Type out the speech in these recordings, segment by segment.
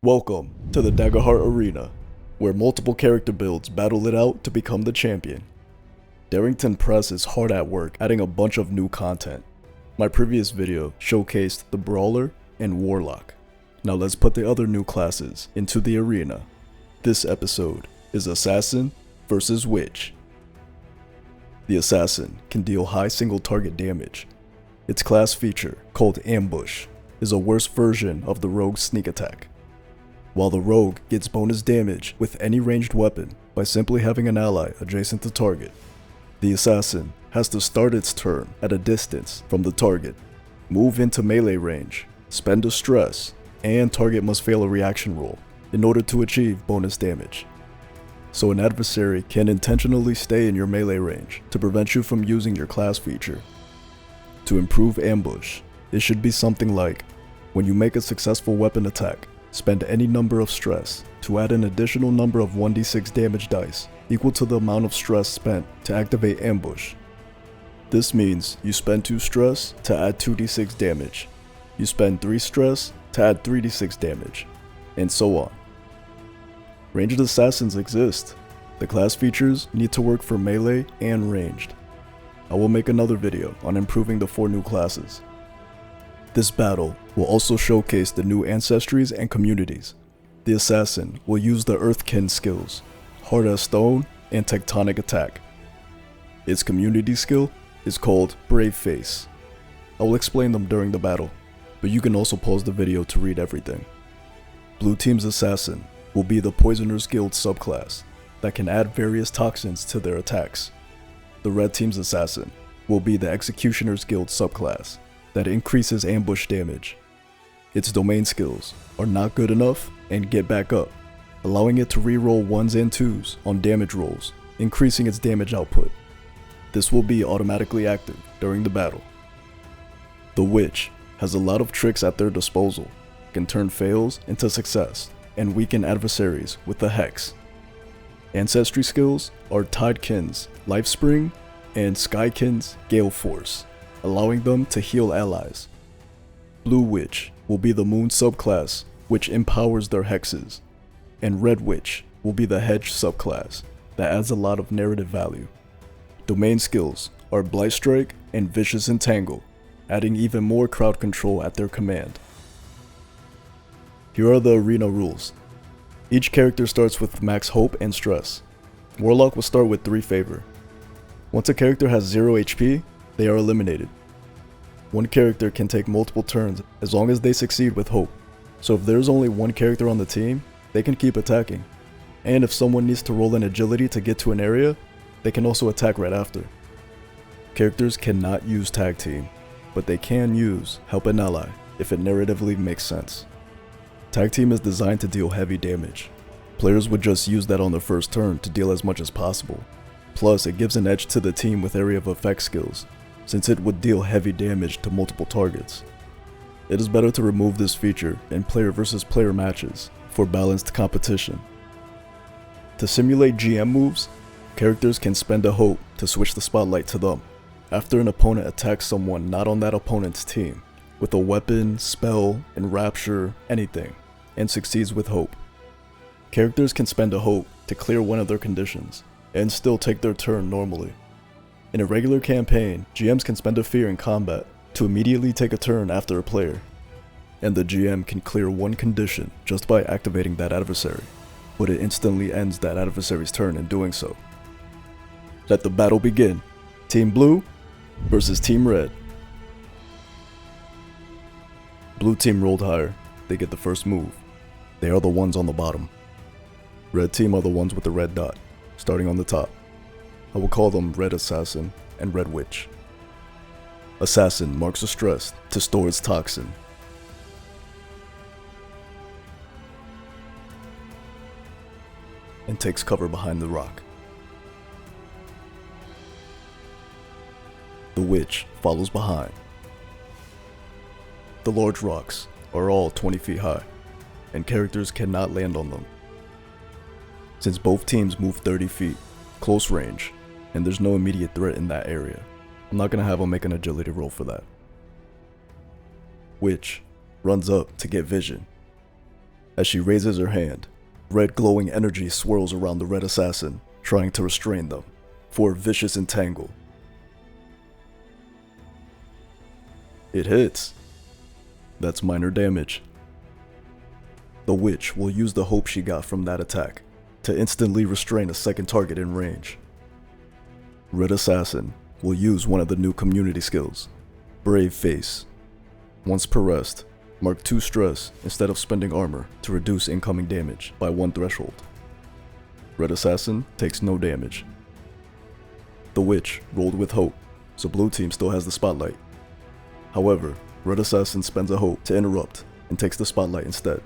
Welcome to the Daggerheart Arena, where multiple character builds battle it out to become the champion. Darringtonpress is hard at work adding a bunch of new content. My previous video showcased the Brawler and Warlock. Now let's put the other new classes into the arena. This episode is Assassin versus Witch. The Assassin can deal high single target damage. Its class feature, called Ambush, is a worse version of the Rogue's sneak attack. While the Rogue gets bonus damage with any ranged weapon by simply having an ally adjacent to target, the Assassin has to start its turn at a distance from the target, move into melee range, spend a stress, and target must fail a reaction roll in order to achieve bonus damage. So an adversary can intentionally stay in your melee range to prevent you from using your class feature. To improve Ambush, it should be something like, when you make a successful weapon attack, spend any number of stress to add an additional number of 1d6 damage dice equal to the amount of stress spent to activate Ambush. This means you spend 2 stress to add 2d6 damage, you spend 3 stress to add 3d6 damage, and so on. Ranged assassins exist. The class features need to work for melee and ranged. I will make another video on improving the 4 new classes. This battle will also showcase the new ancestries and communities. The Assassin will use the Earthkin skills, Hard as Stone and Tectonic Attack. Its community skill is called Brave Face. I will explain them during the battle, but you can also pause the video to read everything. Blue Team's Assassin will be the Poisoner's Guild subclass that can add various toxins to their attacks. The Red Team's Assassin will be the Executioner's Guild subclass that increases ambush damage. Its domain skills are not good enough and get back up, allowing it to reroll 1s and 2s on damage rolls, increasing its damage output. This will be automatically active during the battle. The Witch has a lot of tricks at their disposal, can turn fails into success, and weaken adversaries with the Hex. Ancestry skills are Tidekin's Lifespring and Skykin's Gale Force, allowing them to heal allies. Blue Witch will be the Moon subclass, which empowers their hexes, and Red Witch will be the Hedge subclass that adds a lot of narrative value. Domain skills are Blight Strike and Vicious Entangle, adding even more crowd control at their command. Here are the arena rules. Each character starts with max hope and stress. Warlock will start with 3 favor. Once a character has 0 HP, they are eliminated. One character can take multiple turns as long as they succeed with hope. So if there's only one character on the team, they can keep attacking. And if someone needs to roll an agility to get to an area, they can also attack right after. Characters cannot use tag team, but they can use help an ally if it narratively makes sense. Tag team is designed to deal heavy damage. Players would just use that on their first turn to deal as much as possible. Plus, it gives an edge to the team with area of effect skills, since it would deal heavy damage to multiple targets. It is better to remove this feature in player versus player matches for balanced competition. To simulate GM moves, characters can spend a hope to switch the spotlight to them after an opponent attacks someone not on that opponent's team with a weapon, spell, enrapture, anything, and succeeds with hope. Characters can spend a hope to clear one of their conditions and still take their turn normally. In a regular campaign, GMs can spend a fear in combat to immediately take a turn after a player, and the GM can clear one condition just by activating that adversary, but it instantly ends that adversary's turn in doing so. Let the battle begin. Team Blue versus Team Red. Blue team rolled higher, they get the first move. They are the ones on the bottom. Red team are the ones with the red dot, starting on the top. I will call them Red Assassin and Red Witch. Assassin marks a stress to store its toxin. And takes cover behind the rock. The Witch follows behind. The large rocks are all 20 feet high, and characters cannot land on them. Since both teams move 30 feet, close range, and there's no immediate threat in that area, I'm not going to have them make an agility roll for that. Witch runs up to get vision. As she raises her hand, red glowing energy swirls around the red assassin, trying to restrain them for a vicious entangle. It hits. That's minor damage. The witch will use the hope she got from that attack to instantly restrain a second target in range. Red assassin will use one of the new community skills, Brave Face. Once per rest, mark 2 stress instead of spending armor to reduce incoming damage by 1 threshold. Red assassin takes no damage. The witch rolled with hope, so blue team still has the spotlight. However, red assassin spends a hope to interrupt and takes the spotlight instead.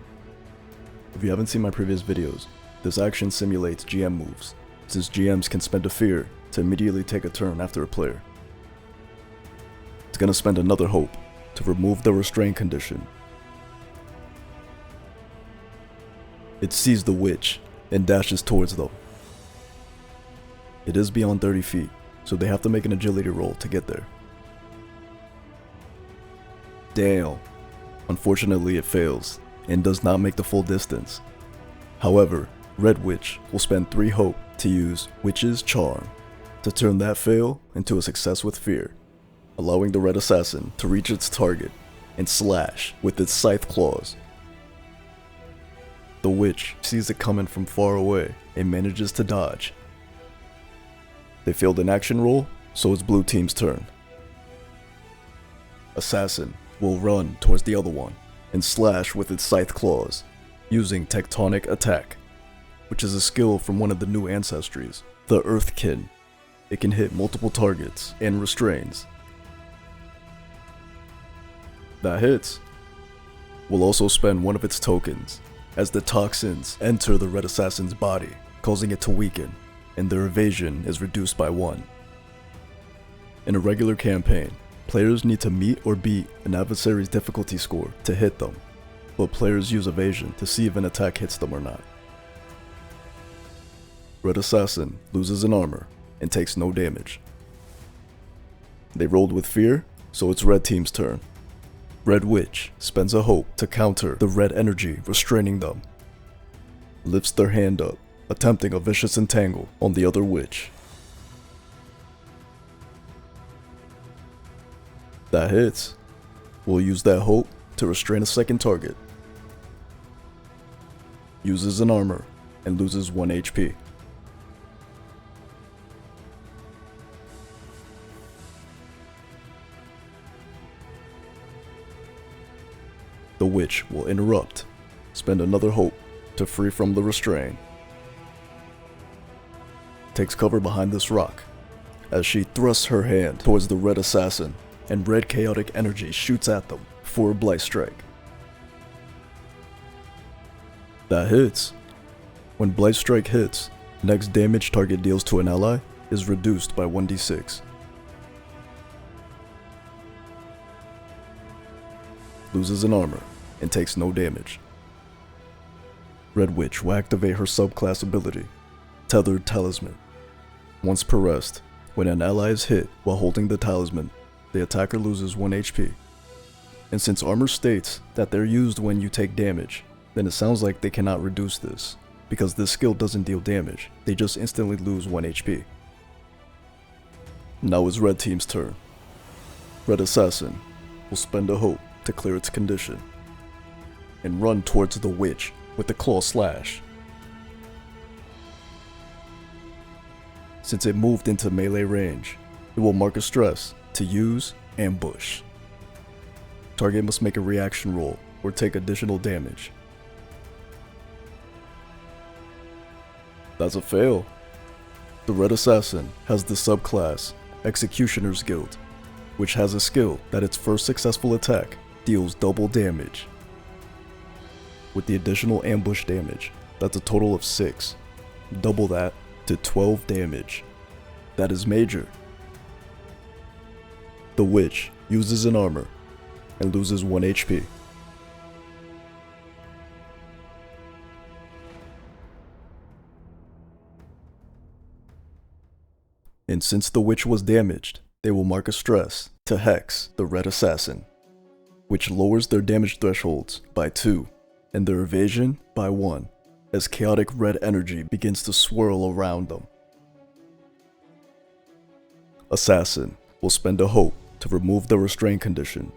If you haven't seen my previous videos, this action simulates GM moves, since GMs can spend a fear to immediately take a turn after a player. It's gonna spend another hope to remove the restrain condition. It sees the witch and dashes towards them. It is beyond 30 feet, so they have to make an agility roll to get there. Damn. Unfortunately, it fails and does not make the full distance. However, Red Witch will spend 3 hope to use Witch's Charm to turn that fail into a success with fear, allowing the red assassin to reach its target and slash with its scythe claws. The witch sees it coming from far away and manages to dodge. They failed an action roll, so it's blue team's turn. Assassin will run towards the other one and slash with its scythe claws, using Tectonic Attack, which is a skill from one of the new ancestries, the Earthkin. It can hit multiple targets and restrains. That hits. Will also spend one of its tokens, as the toxins enter the red assassin's body, causing it to weaken, and their evasion is reduced by 1. In a regular campaign, players need to meet or beat an adversary's difficulty score to hit them, but players use evasion to see if an attack hits them or not. Red assassin loses an armor and takes no damage. They rolled with fear, so it's red team's turn. Red Witch spends a hope to counter the red energy restraining them. Lifts their hand up, attempting a vicious entangle on the other witch. That hits. We'll use that hope to restrain a second target. Uses an armor and loses 1 HP. The witch will interrupt, spend another hope to free from the restrain. Takes cover behind this rock, as she thrusts her hand towards the red assassin, and red chaotic energy shoots at them for a blight strike. That hits. When blight strike hits, next damage target deals to an ally is reduced by 1d6. Loses an armor and takes no damage. Red Witch will activate her subclass ability, Tethered Talisman. Once per rest, when an ally is hit while holding the talisman, the attacker loses 1 HP. And since armor states that they're used when you take damage, then it sounds like they cannot reduce this, because this skill doesn't deal damage, they just instantly lose 1 HP. Now it's red team's turn. Red assassin will spend a hope to clear its condition, and run towards the witch with the claw slash. Since it moved into melee range, it will mark a stress to use ambush. Target must make a reaction roll or take additional damage. That's a fail. The red assassin has the subclass Executioner's Guild, which has a skill that its first successful attack deals double damage. With the additional ambush damage, that's a total of 6. Double that to 12 damage. That is major. The witch uses an armor and loses 1 HP. And since the witch was damaged, they will mark a stress to hex the red assassin, which lowers their damage thresholds by 2. and their evasion by 1, as chaotic red energy begins to swirl around them. Assassin will spend a hope to remove the restraint condition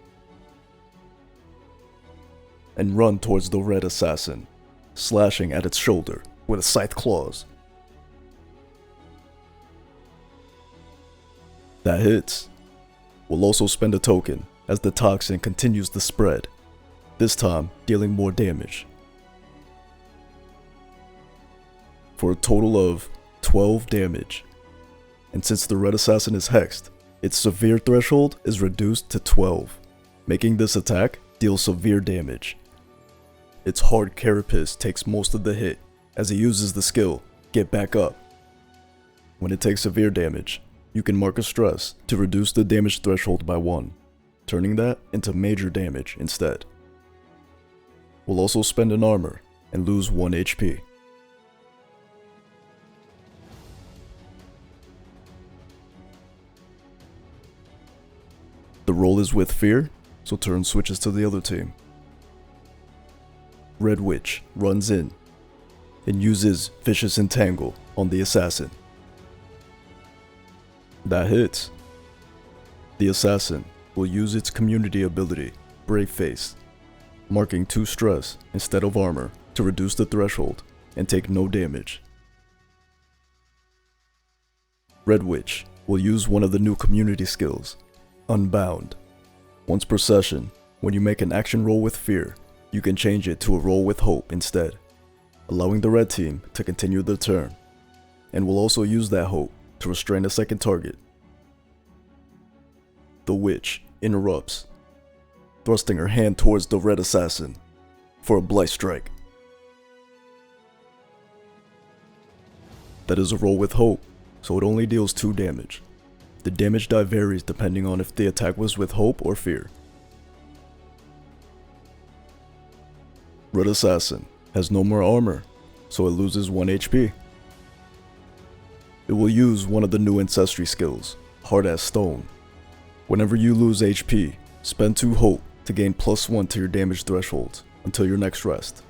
and run towards the red assassin, slashing at its shoulder with scythe claws. That hits. Will also spend a token as the toxin continues to spread, this time dealing more damage. For a total of 12 damage. And since the red assassin is hexed, its severe threshold is reduced to 12, making this attack deal severe damage. Its hard carapace takes most of the hit as it uses the skill Get Back Up. When it takes severe damage, you can mark a stress to reduce the damage threshold by 1, turning that into major damage instead. We'll also spend an armor and lose 1 HP. The roll is with fear, so turn switches to the other team. Red Witch runs in and uses Vicious Entangle on the assassin. That hits. The assassin will use its community ability, Brave Face, marking 2 stress instead of armor to reduce the threshold and take no damage. Red Witch will use one of the new community skills, Unbound. Once per session, when you make an action roll with fear, you can change it to a roll with hope instead, allowing the red team to continue their turn, and will also use that hope to restrain a second target. The witch interrupts, thrusting her hand towards the red assassin for a blight strike. That is a roll with hope, so it only deals 2 damage. The damage die varies depending on if the attack was with hope or fear. Red Assassin has no more armor, so it loses 1 HP. It will use one of the new ancestry skills, Hard as Stone. Whenever you lose HP, spend 2 hope to gain +1 to your damage threshold until your next rest.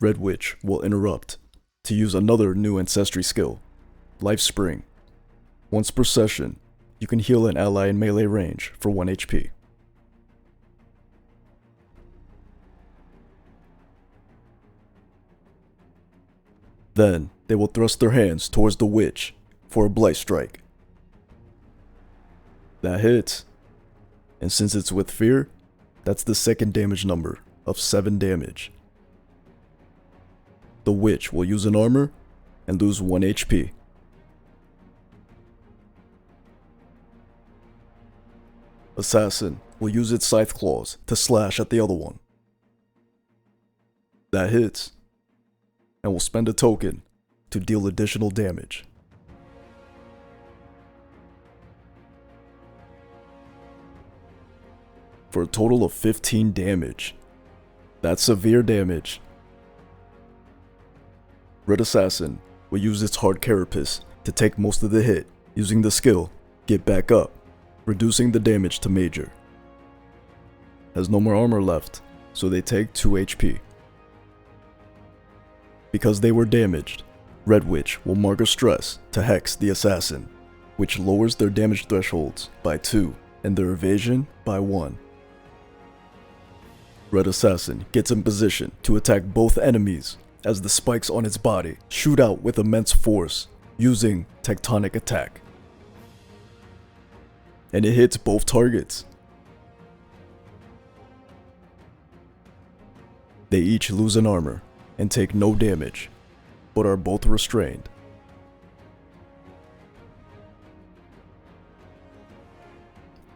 Red Witch will interrupt to use another new ancestry skill, Life Spring. Once per session, you can heal an ally in melee range for 1 HP. Then, they will thrust their hands towards the witch for a blight strike. That hits. And since it's with fear, that's the second damage number of 7 damage. The witch will use an armor and lose 1 HP. Assassin will use its scythe claws to slash at the other one. That hits, and will spend a token to deal additional damage. For a total of 15 damage. That's severe damage. Red Assassin will use its hard carapace to take most of the hit, using the skill Get Back Up, reducing the damage to major. Has no more armor left, so they take 2 HP. Because they were damaged, Red Witch will mark a stress to hex the assassin, which lowers their damage thresholds by 2 and their evasion by 1. Red Assassin gets in position to attack both enemies as the spikes on its body shoot out with immense force using Tectonic Attack. And it hits both targets. They each lose an armor and take no damage, but are both restrained.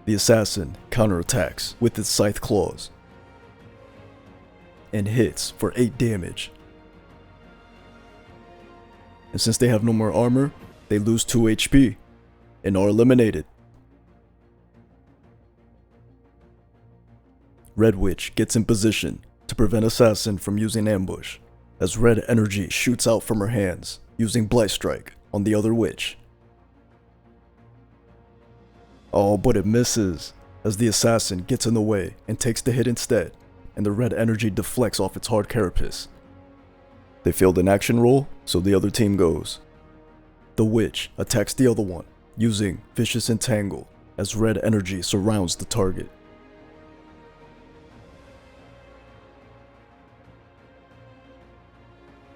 The assassin counterattacks with its scythe claws and hits for 8 damage. And since they have no more armor, they lose 2 HP and are eliminated. Red Witch gets in position to prevent Assassin from using ambush, as red energy shoots out from her hands, using Blight Strike on the other witch. Oh, but it misses. as the assassin gets in the way and takes the hit instead, and the red energy deflects off its hard carapace. They failed an action roll, so the other team goes. The witch attacks the other one, using Vicious Entangle, as red energy surrounds the target.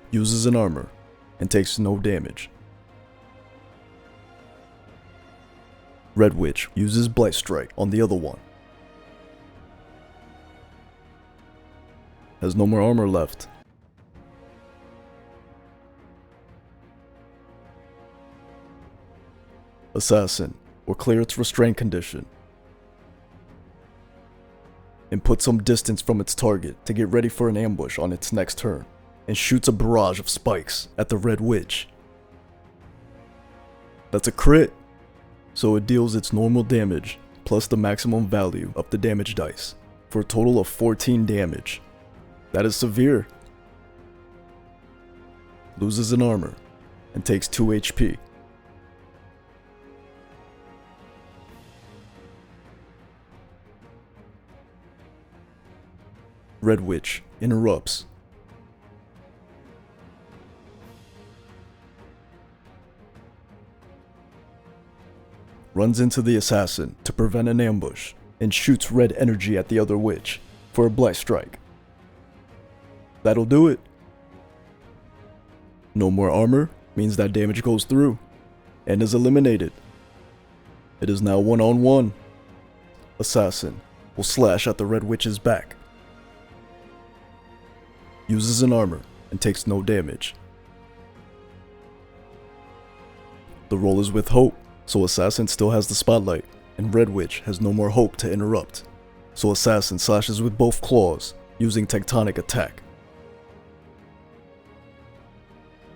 Uses an armor, and takes no damage. Red Witch uses Blight Strike on the other one. Has no more armor left. Assassin will clear its restraint condition and put some distance from its target to get ready for an ambush on its next turn, and shoots a barrage of spikes at the Red Witch. That's a crit, so it deals its normal damage plus the maximum value of the damage dice for a total of 14 damage. That is severe. Loses an armor and takes 2 HP. Red Witch interrupts. Runs into the assassin to prevent an ambush and shoots red energy at the other witch for a Blight Strike. That'll do it. No more armor means that damage goes through and is eliminated. It is now 1-on-1. Assassin will slash at the red witch's back. Uses an armor and takes no damage. The roll is with hope, so Assassin still has the spotlight, and Red Witch has no more hope to interrupt. So Assassin slashes with both claws, using Tectonic Attack.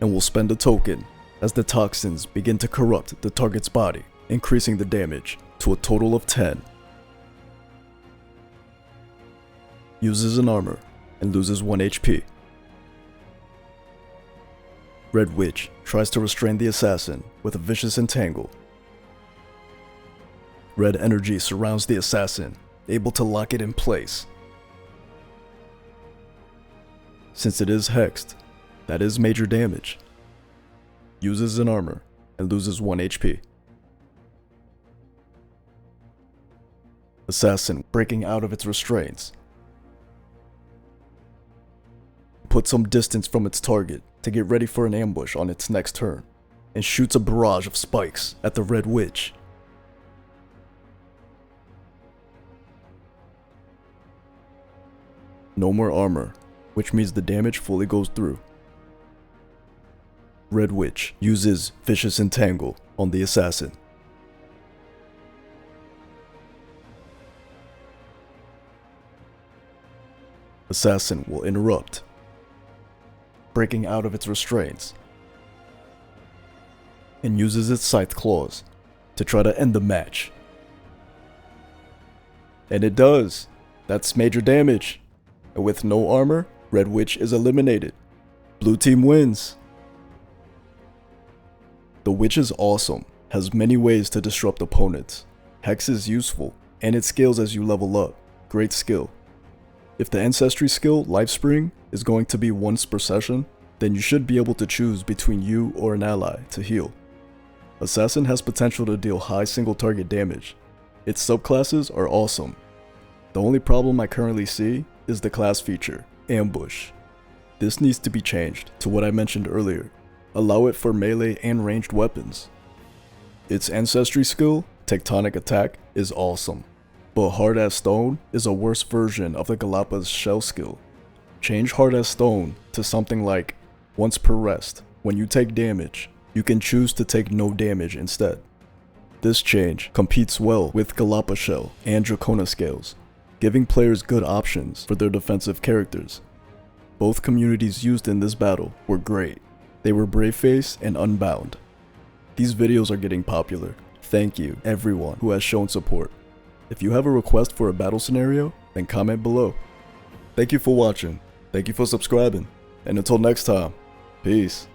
And will spend a token as the toxins begin to corrupt the target's body, increasing the damage to a total of 10. Uses an armor and loses 1 HP. Red Witch tries to restrain the assassin with a Vicious Entangle. Red energy surrounds the assassin, able to lock it in place. Since it is hexed, that is major damage. Uses an armor and loses 1 HP. Assassin breaking out of its restraints. Put some distance from its target to get ready for an ambush on its next turn, and shoots a barrage of spikes at the Red Witch. No more armor, which means the damage fully goes through. Red Witch uses Vicious Entangle on the assassin. Assassin will interrupt, breaking out of its restraints, and uses its Scythe Claws to try to end the match. And it does. That's major damage. And with no armor, Red Witch is eliminated. Blue team wins. The Witch is awesome, has many ways to disrupt opponents. Hex is useful, and it scales as you level up. Great skill. If the Ancestry skill, Lifespring, is going to be once per session, then you should be able to choose between you or an ally to heal. Assassin has potential to deal high single target damage. Its subclasses are awesome. The only problem I currently see is the class feature, Ambush. This needs to be changed to what I mentioned earlier. Allow it for melee and ranged weapons. Its Ancestry skill, Tectonic Attack, is awesome. But Hard as Stone is a worse version of the Galapa's shell skill. Change Hard as Stone to something like once per rest. When you take damage, you can choose to take no damage instead. This change competes well with Galapa Shell and Dracona scales, giving players good options for their defensive characters. Both communities used in this battle were great. They were Braveface and Unbound. These videos are getting popular. Thank you everyone who has shown support. If you have a request for a battle scenario, then comment below. Thank you for watching, thank you for subscribing, and until next time, peace.